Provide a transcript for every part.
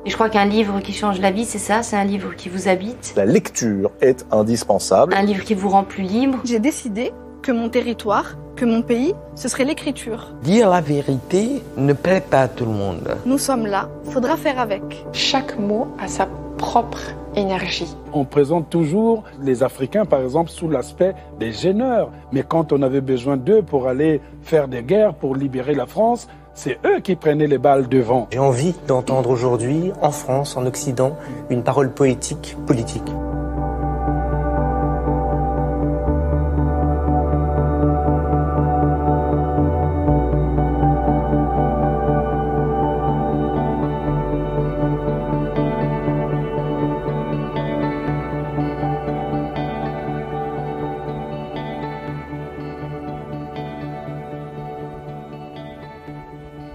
Et je crois qu'un livre qui change la vie, c'est ça, c'est un livre qui vous habite. La lecture est indispensable. Un livre qui vous rend plus libre. J'ai décidé que mon territoire, que mon pays, ce serait l'écriture. Dire la vérité ne plaît pas à tout le monde. Nous sommes là, faudra faire avec. Chaque mot a sa propre énergie. On présente toujours les Africains, par exemple, sous l'aspect des gêneurs. Mais quand on avait besoin d'eux pour aller faire des guerres, pour libérer la France, c'est eux qui prenaient les balles devant. J'ai envie d'entendre aujourd'hui, en France, en Occident, une parole poétique, politique.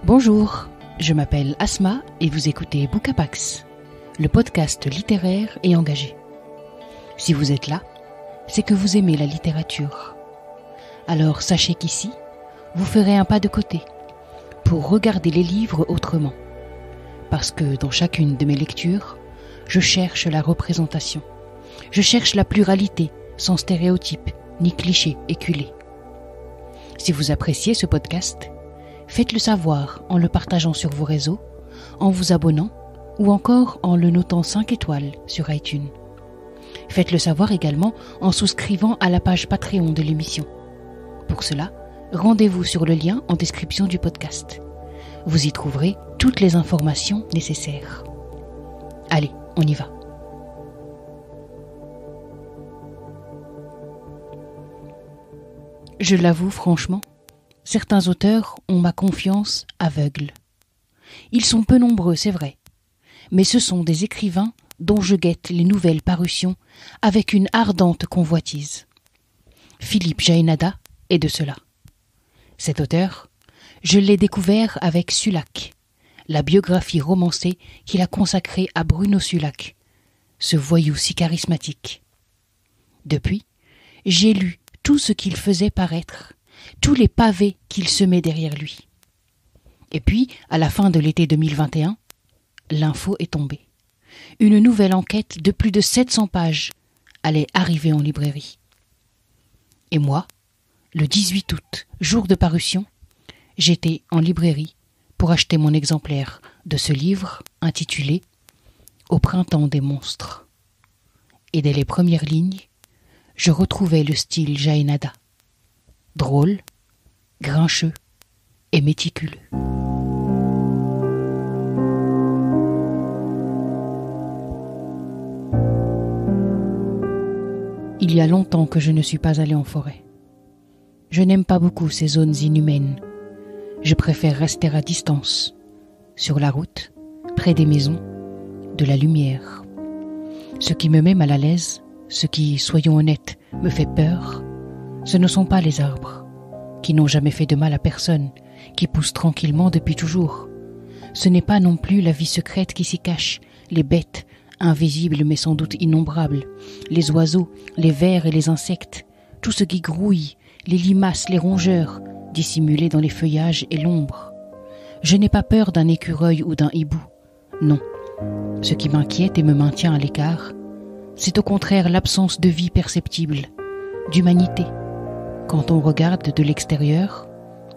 Bonjour, je m'appelle Asma et vous écoutez Bookapax, le podcast littéraire et engagé. Si vous êtes là, c'est que vous aimez la littérature. Alors sachez qu'ici, vous ferez un pas de côté pour regarder les livres autrement. Parce que dans chacune de mes lectures, je cherche la représentation. Je cherche la pluralité, sans stéréotypes ni clichés éculés. Si vous appréciez ce podcast, faites-le savoir en le partageant sur vos réseaux, en vous abonnant ou encore en le notant 5 étoiles sur iTunes. Faites-le savoir également en souscrivant à la page Patreon de l'émission. Pour cela, rendez-vous sur le lien en description du podcast. Vous y trouverez toutes les informations nécessaires. Allez, on y va. Je l'avoue franchement, certains auteurs ont ma confiance aveugle. Ils sont peu nombreux, c'est vrai, mais ce sont des écrivains dont je guette les nouvelles parutions avec une ardente convoitise. Philippe Jaénada est de cela. Cet auteur, je l'ai découvert avec Sulak, la biographie romancée qu'il a consacrée à Bruno Sulak, ce voyou si charismatique. Depuis, j'ai lu tout ce qu'il faisait paraître, tous les pavés qu'il semait derrière lui. Et puis, à la fin de l'été 2021, l'info est tombée. Une nouvelle enquête de plus de 700 pages allait arriver en librairie. Et moi, le 18 août, jour de parution, j'étais en librairie pour acheter mon exemplaire de ce livre intitulé « Au printemps des monstres ». Et dès les premières lignes, je retrouvais le style Jaénada. Drôle, grincheux et méticuleux. Il y a longtemps que je ne suis pas allée en forêt. Je n'aime pas beaucoup ces zones inhumaines. Je préfère rester à distance, sur la route, près des maisons, de la lumière. Ce qui me met mal à l'aise, ce qui, soyons honnêtes, me fait peur, ce ne sont pas les arbres, qui n'ont jamais fait de mal à personne, qui poussent tranquillement depuis toujours. Ce n'est pas non plus la vie secrète qui s'y cache, les bêtes, invisibles mais sans doute innombrables, les oiseaux, les vers et les insectes, tout ce qui grouille, les limaces, les rongeurs, dissimulés dans les feuillages et l'ombre. Je n'ai pas peur d'un écureuil ou d'un hibou, non. Ce qui m'inquiète et me maintient à l'écart, c'est au contraire l'absence de vie perceptible, d'humanité. Quand on regarde de l'extérieur,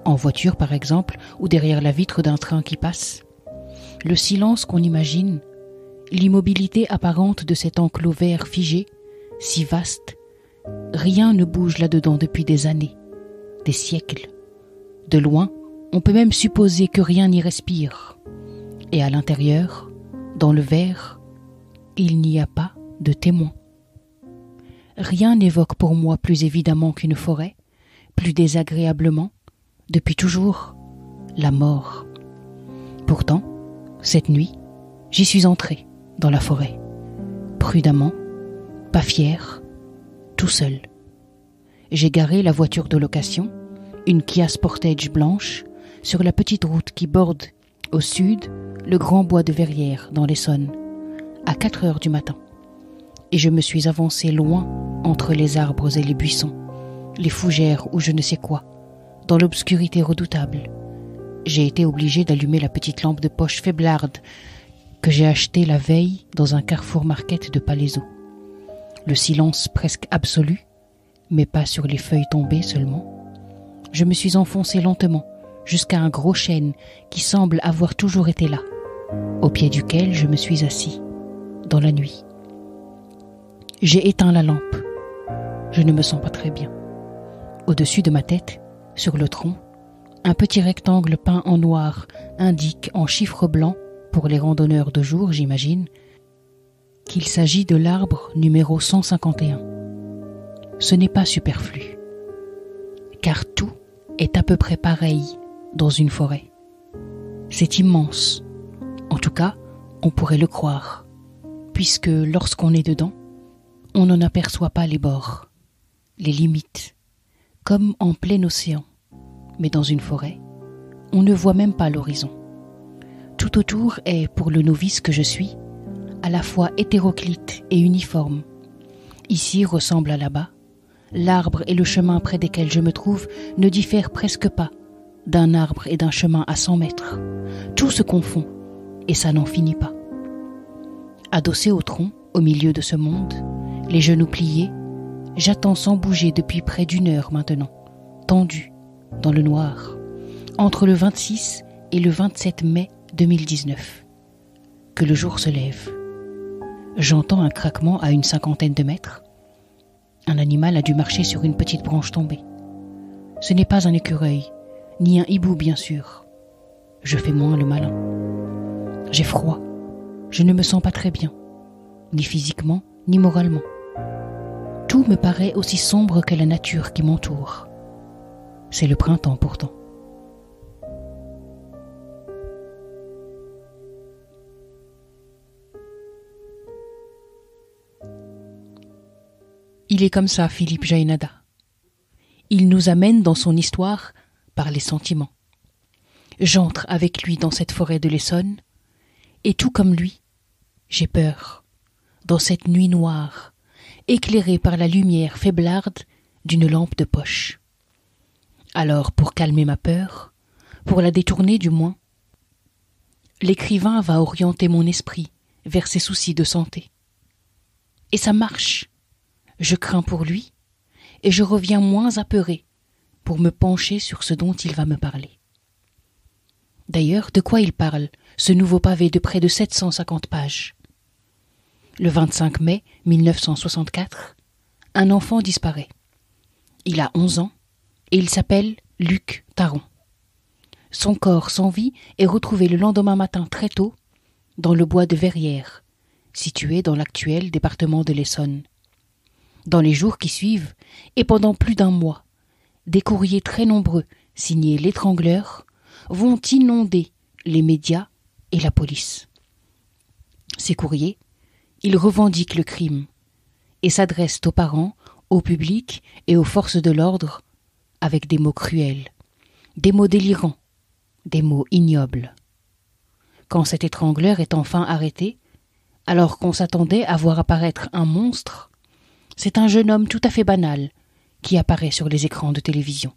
en voiture par exemple, ou derrière la vitre d'un train qui passe, le silence qu'on imagine, l'immobilité apparente de cet enclos vert figé, si vaste, rien ne bouge là-dedans depuis des années, des siècles. De loin, on peut même supposer que rien n'y respire. Et à l'intérieur, dans le verre, il n'y a pas de témoin. Rien n'évoque pour moi plus évidemment qu'une forêt, plus désagréablement, depuis toujours, la mort. Pourtant, cette nuit, j'y suis entré dans la forêt, prudemment, pas fier, tout seul. J'ai garé la voiture de location, une Kia Sportage blanche, sur la petite route qui borde, au sud, le grand bois de Verrières dans l'Essonne, à 4 heures du matin. Et je me suis avancé loin entre les arbres et les buissons, les fougères ou je ne sais quoi, dans l'obscurité redoutable. J'ai été obligé d'allumer la petite lampe de poche faiblarde que j'ai acheté la veille dans un Carrefour Market de Palaiseau. Le silence presque absolu, mais pas sur les feuilles tombées seulement. Je me suis enfoncé lentement jusqu'à un gros chêne qui semble avoir toujours été là, au pied duquel je me suis assis, dans la nuit. J'ai éteint la lampe. Je ne me sens pas très bien. Au-dessus de ma tête, sur le tronc, un petit rectangle peint en noir indique en chiffres blancs, pour les randonneurs de jour, j'imagine, qu'il s'agit de l'arbre numéro 151. Ce n'est pas superflu, car tout est à peu près pareil dans une forêt. C'est immense. En tout cas, on pourrait le croire, puisque lorsqu'on est dedans, on n'en aperçoit pas les bords, les limites, comme en plein océan. Mais dans une forêt, on ne voit même pas l'horizon. Tout autour est, pour le novice que je suis, à la fois hétéroclite et uniforme. Ici ressemble à là-bas. L'arbre et le chemin près desquels je me trouve ne diffèrent presque pas d'un arbre et d'un chemin à 100 mètres. Tout se confond, et ça n'en finit pas. Adossé au tronc, au milieu de ce monde, les genoux pliés, j'attends sans bouger depuis près d'1 heure maintenant, tendu, dans le noir, entre le 26 et le 27 mai 2019, que le jour se lève. J'entends un craquement à une 50aine de mètres. Un animal a dû marcher sur une petite branche tombée. Ce n'est pas un écureuil, ni un hibou bien sûr. Je fais moins le malin. J'ai froid. Je ne me sens pas très bien, ni physiquement, ni moralement. Tout me paraît aussi sombre que la nature qui m'entoure. C'est le printemps pourtant. Il est comme ça, Philippe Jaénada. Il nous amène dans son histoire par les sentiments. J'entre avec lui dans cette forêt de l'Essonne, et tout comme lui, j'ai peur, dans cette nuit noire, éclairée par la lumière faiblarde d'une lampe de poche. Alors, pour calmer ma peur, pour la détourner du moins, l'écrivain va orienter mon esprit vers ses soucis de santé. Et ça marche. Je crains pour lui, et je reviens moins apeuré pour me pencher sur ce dont il va me parler. D'ailleurs, de quoi il parle, ce nouveau pavé de près de 750 pages? Le 25 mai 1964, un enfant disparaît. Il a 11 ans, et il s'appelle Luc Taron. Son corps sans vie est retrouvé le lendemain matin très tôt dans le bois de Verrières, situé dans l'actuel département de l'Essonne. Dans les jours qui suivent, et pendant plus d'1 mois, des courriers très nombreux, signés l'étrangleur, vont inonder les médias et la police. Ces courriers, ils revendiquent le crime et s'adressent aux parents, au public et aux forces de l'ordre avec des mots cruels, des mots délirants, des mots ignobles. Quand cet étrangleur est enfin arrêté, alors qu'on s'attendait à voir apparaître un monstre, c'est un jeune homme tout à fait banal qui apparaît sur les écrans de télévision.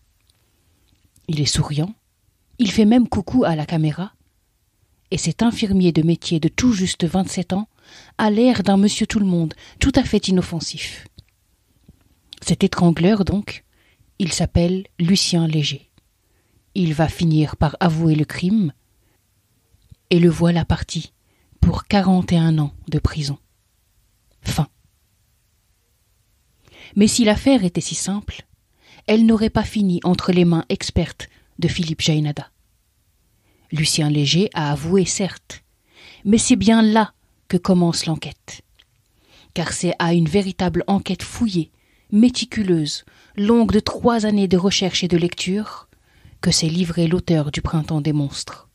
Il est souriant, il fait même coucou à la caméra, et cet infirmier de métier de tout juste 27 ans a l'air d'un monsieur tout-le-monde, tout à fait inoffensif. Cet étrangleur, donc, il s'appelle Lucien Léger. Il va finir par avouer le crime, et le voilà parti pour 41 ans de prison. Fin. Mais si l'affaire était si simple, elle n'aurait pas fini entre les mains expertes de Philippe Jaénada. Lucien Léger a avoué, certes, mais c'est bien là que commence l'enquête. Car c'est à une véritable enquête fouillée, méticuleuse, longue de 3 années de recherche et de lecture, que s'est livré l'auteur du Printemps des monstres.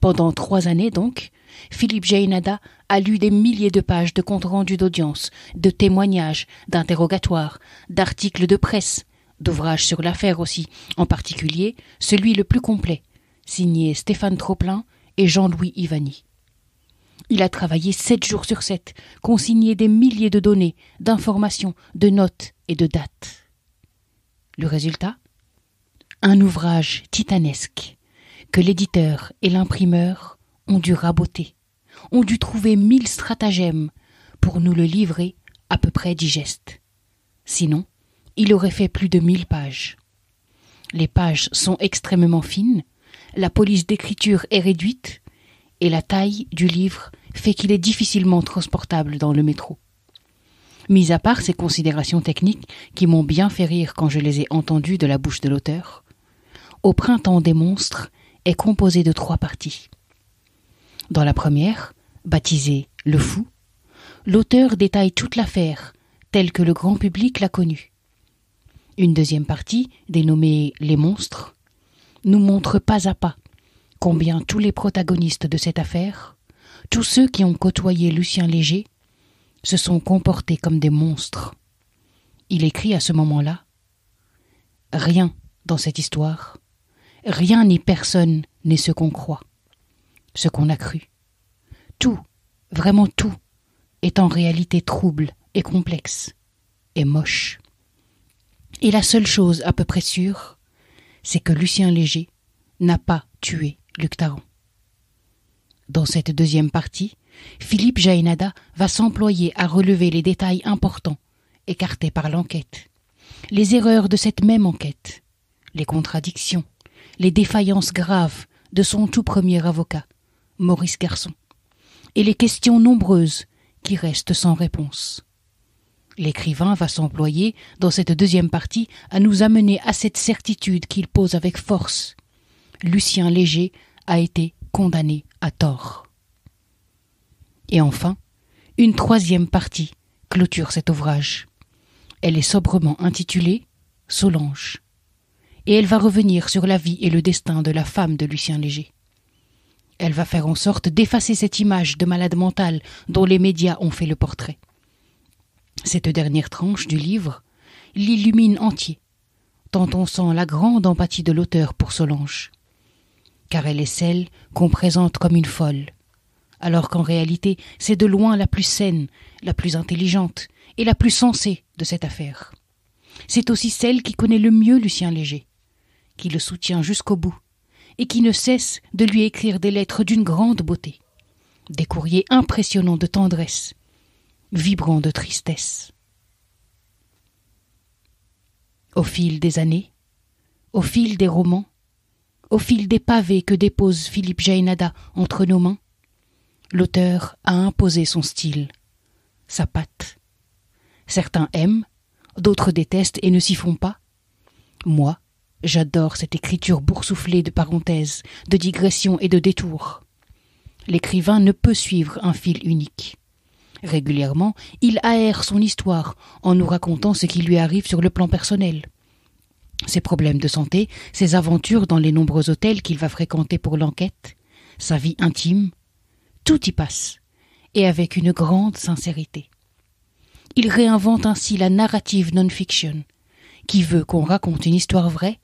Pendant 3 années, donc, Philippe Jaénada a lu des milliers de pages de comptes rendus d'audience, de témoignages, d'interrogatoires, d'articles de presse, d'ouvrages sur l'affaire aussi, en particulier celui le plus complet, signé Stéphane Troplin et Jean-Louis Ivani. Il a travaillé 7 jours sur 7, consigné des milliers de données, d'informations, de notes et de dates. Le résultat ? Un ouvrage titanesque que l'éditeur et l'imprimeur ont dû raboter, ont dû trouver 1000 stratagèmes pour nous le livrer à peu près digeste. Sinon, il aurait fait plus de 1000 pages. Les pages sont extrêmement fines, la police d'écriture est réduite et la taille du livre fait qu'il est difficilement transportable dans le métro. Mis à part ces considérations techniques qui m'ont bien fait rire quand je les ai entendues de la bouche de l'auteur, Au printemps des monstres est composé de 3 parties. Dans la première, baptisée « Le Fou », l'auteur détaille toute l'affaire telle que le grand public l'a connue. Une deuxième partie, dénommée « Les monstres », nous montre pas à pas combien tous les protagonistes de cette affaire, tous ceux qui ont côtoyé Lucien Léger, se sont comportés comme des monstres. Il écrit à ce moment-là « Rien dans cette histoire, rien ni personne n'est ce qu'on croit, ce qu'on a cru. Tout, vraiment tout, est en réalité trouble et complexe et moche. Et la seule chose à peu près sûre, c'est que Lucien Léger n'a pas tué Luc Taran. » Dans cette deuxième partie, Philippe Jaénada va s'employer à relever les détails importants écartés par l'enquête, les erreurs de cette même enquête, les contradictions, les défaillances graves de son tout premier avocat, Maurice Garçon, et les questions nombreuses qui restent sans réponse. L'écrivain va s'employer, dans cette deuxième partie, à nous amener à cette certitude qu'il pose avec force. Lucien Léger a été condamné à tort. Et enfin, une troisième partie clôture cet ouvrage. Elle est sobrement intitulée « Solange ». Et elle va revenir sur la vie et le destin de la femme de Lucien Léger. Elle va faire en sorte d'effacer cette image de malade mentale dont les médias ont fait le portrait. Cette dernière tranche du livre l'illumine entier, tant on sent la grande empathie de l'auteur pour Solange. Car elle est celle qu'on présente comme une folle, alors qu'en réalité c'est de loin la plus saine, la plus intelligente et la plus sensée de cette affaire. C'est aussi celle qui connaît le mieux Lucien Léger, qui le soutient jusqu'au bout et qui ne cesse de lui écrire des lettres d'une grande beauté, des courriers impressionnants de tendresse, vibrants de tristesse. Au fil des années, au fil des romans, au fil des pavés que dépose Philippe Jaénada entre nos mains, l'auteur a imposé son style, sa patte. Certains aiment, d'autres détestent et ne s'y font pas. Moi, j'adore cette écriture boursouflée de parenthèses, de digressions et de détours. L'écrivain ne peut suivre un fil unique. Régulièrement, il aère son histoire en nous racontant ce qui lui arrive sur le plan personnel. Ses problèmes de santé, ses aventures dans les nombreux hôtels qu'il va fréquenter pour l'enquête, sa vie intime, tout y passe, et avec une grande sincérité. Il réinvente ainsi la narrative non-fiction, qui veut qu'on raconte une histoire vraie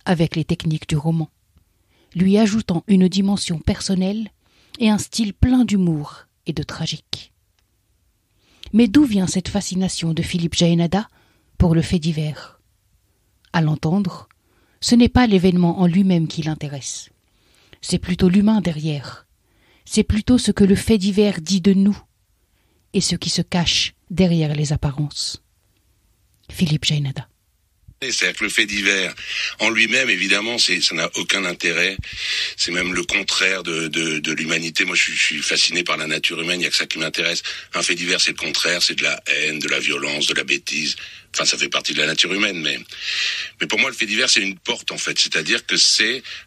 avec les techniques du roman, lui ajoutant une dimension personnelle et un style plein d'humour et de tragique. Mais d'où vient cette fascination de Philippe Jaénada pour le fait divers ? À l'entendre, ce n'est pas l'événement en lui-même qui l'intéresse. C'est plutôt l'humain derrière. C'est plutôt ce que le fait divers dit de nous et ce qui se cache derrière les apparences. Philippe Jaénada. C'est-à-dire que le fait divers, en lui-même, évidemment, ça n'a aucun intérêt. C'est même le contraire de l'humanité. Moi, je suis fasciné par la nature humaine, il n'y a que ça qui m'intéresse. Un fait divers, c'est le contraire, c'est de la haine, de la violence, de la bêtise. Enfin, ça fait partie de la nature humaine, mais pour moi, le fait divers, c'est une porte, en fait. C'est-à-dire que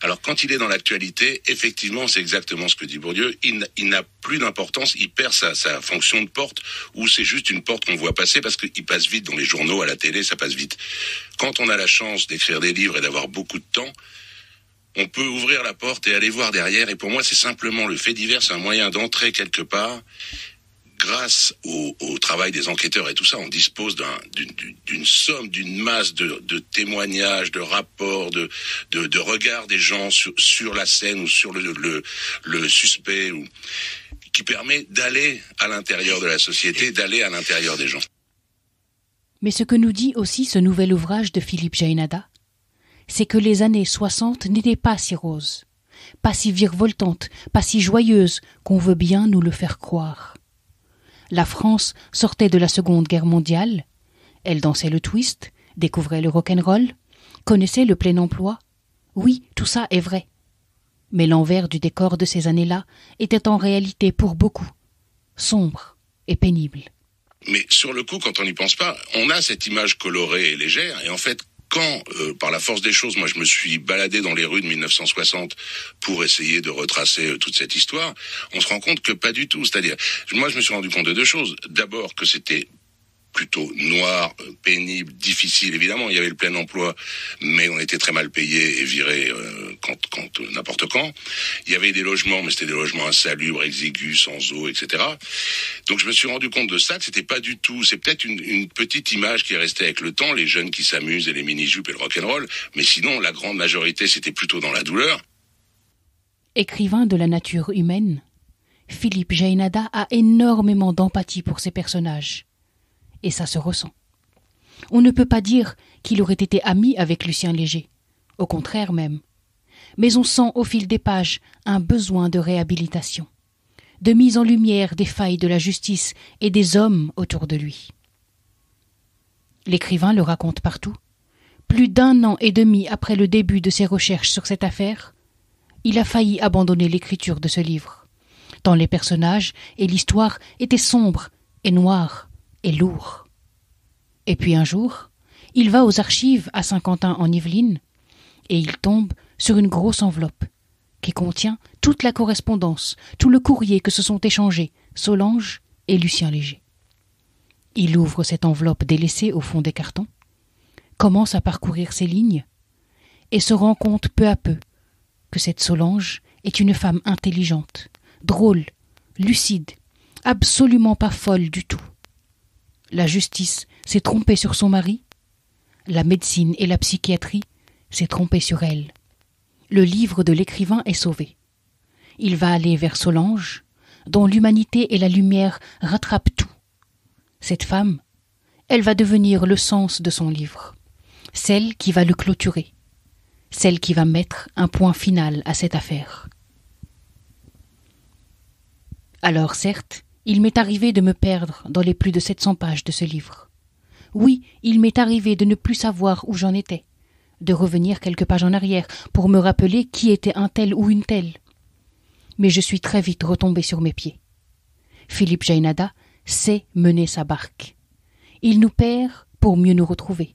alors quand il est dans l'actualité, effectivement, c'est exactement ce que dit Bourdieu, il n'a plus d'importance, il perd sa fonction de porte, ou c'est juste une porte qu'on voit passer, parce qu'il passe vite dans les journaux, à la télé, ça passe vite. Quand on a la chance d'écrire des livres et d'avoir beaucoup de temps, on peut ouvrir la porte et aller voir derrière, et pour moi, c'est simplement le fait divers, c'est un moyen d'entrer quelque part. Grâce au travail des enquêteurs et tout ça, on dispose d'une somme, d'une masse de témoignages, de rapports, de regards des gens sur la scène ou sur le suspect, qui permet d'aller à l'intérieur de la société, d'aller à l'intérieur des gens. Mais ce que nous dit aussi ce nouvel ouvrage de Philippe Jaénada, c'est que les années 60 n'étaient pas si roses, pas si virevoltante, pas si joyeuse qu'on veut bien nous le faire croire. La France sortait de la Seconde Guerre mondiale, elle dansait le twist, découvrait le rock'n'roll, connaissait le plein emploi. Oui, tout ça est vrai. Mais l'envers du décor de ces années-là était en réalité pour beaucoup sombre et pénible. Mais sur le coup, quand on n'y pense pas, on a cette image colorée et légère, et en fait, quand, par la force des choses, moi je me suis baladé dans les rues de 1960 pour essayer de retracer toute cette histoire, on se rend compte que pas du tout. C'est-à-dire, moi je me suis rendu compte de deux choses. D'abord que c'était plutôt noir, pénible, difficile. Évidemment, il y avait le plein emploi, mais on était très mal payé et viré n'importe quand. Il y avait des logements, mais c'était des logements insalubres, exigus, sans eau, etc. Donc je me suis rendu compte de ça, que c'était pas du tout. C'est peut-être une petite image qui est restée avec le temps, les jeunes qui s'amusent et les mini-jupes et le rock'n'roll, mais sinon, la grande majorité, c'était plutôt dans la douleur. Écrivain de la nature humaine, Philippe Jaénada a énormément d'empathie pour ses personnages. Et ça se ressent. On ne peut pas dire qu'il aurait été ami avec Lucien Léger, au contraire même. Mais on sent au fil des pages un besoin de réhabilitation, de mise en lumière des failles de la justice et des hommes autour de lui. L'écrivain le raconte partout. Plus d'1 an et demi après le début de ses recherches sur cette affaire, il a failli abandonner l'écriture de ce livre, tant les personnages et l'histoire étaient sombres et noirs et lourd. Et puis un jour, il va aux archives à Saint-Quentin en Yvelines et il tombe sur une grosse enveloppe qui contient toute la correspondance, tout le courrier que se sont échangés Solange et Lucien Léger. Il ouvre cette enveloppe délaissée au fond des cartons, commence à parcourir ses lignes et se rend compte peu à peu que cette Solange est une femme intelligente, drôle, lucide, absolument pas folle du tout. La justice s'est trompée sur son mari, la médecine et la psychiatrie s'est trompée sur elle. Le livre de l'écrivain est sauvé. Il va aller vers Solange, dont l'humanité et la lumière rattrapent tout. Cette femme, elle va devenir le sens de son livre, celle qui va le clôturer, celle qui va mettre un point final à cette affaire. Alors certes, il m'est arrivé de me perdre dans les plus de 700 pages de ce livre. Oui, il m'est arrivé de ne plus savoir où j'en étais, de revenir quelques pages en arrière pour me rappeler qui était un tel ou une telle. Mais je suis très vite retombé sur mes pieds. Philippe Jaénada sait mener sa barque. Il nous perd pour mieux nous retrouver,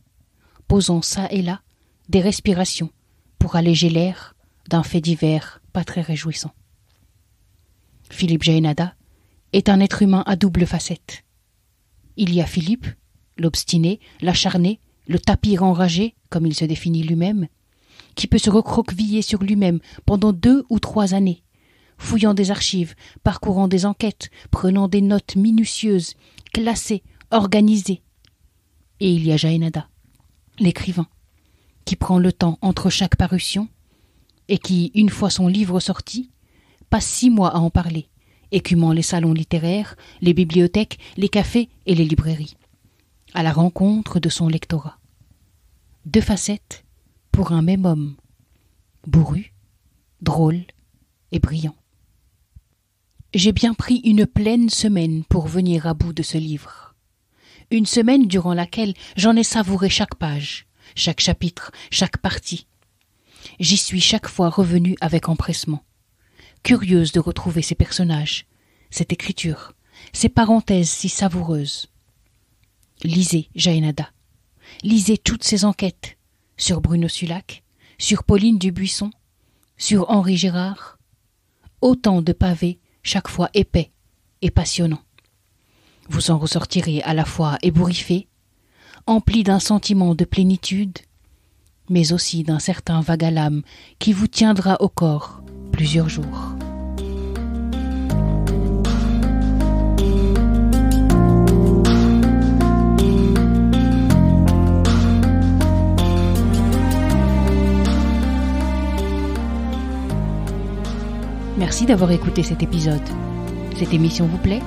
posant ça et là des respirations pour alléger l'air d'un fait divers pas très réjouissant. Philippe Jaénada est un être humain à double facette. Il y a Philippe, l'obstiné, l'acharné, le tapir enragé, comme il se définit lui-même, qui peut se recroqueviller sur lui-même pendant 2 ou 3 années, fouillant des archives, parcourant des enquêtes, prenant des notes minutieuses, classées, organisées. Et il y a Jaénada, l'écrivain, qui prend le temps entre chaque parution et qui, une fois son livre sorti, passe 6 mois à en parler, écumant les salons littéraires, les bibliothèques, les cafés et les librairies, à la rencontre de son lectorat. 2 facettes pour un même homme, bourru, drôle et brillant. J'ai bien pris une pleine semaine pour venir à bout de ce livre. Une semaine durant laquelle j'en ai savouré chaque page, chaque chapitre, chaque partie. J'y suis chaque fois revenue avec empressement, curieuse de retrouver ces personnages, cette écriture, ces parenthèses si savoureuses. Lisez Jaénada, lisez toutes ces enquêtes sur Bruno Sulac, sur Pauline Dubuisson, sur Henri Gérard. Autant de pavés, chaque fois épais et passionnants. Vous en ressortirez à la fois ébouriffé, empli d'un sentiment de plénitude, mais aussi d'un certain vague à l'âme qui vous tiendra au corps plusieurs jours. Merci d'avoir écouté cet épisode. Cette émission vous plaît ?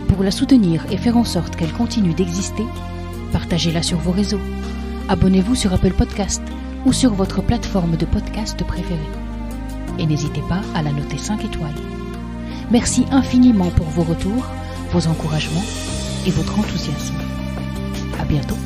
Pour la soutenir et faire en sorte qu'elle continue d'exister, partagez-la sur vos réseaux. Abonnez-vous sur Apple Podcast ou sur votre plateforme de podcast préférée. et n'hésitez pas à la noter 5 étoiles. Merci infiniment pour vos retours, vos encouragements et votre enthousiasme. À bientôt.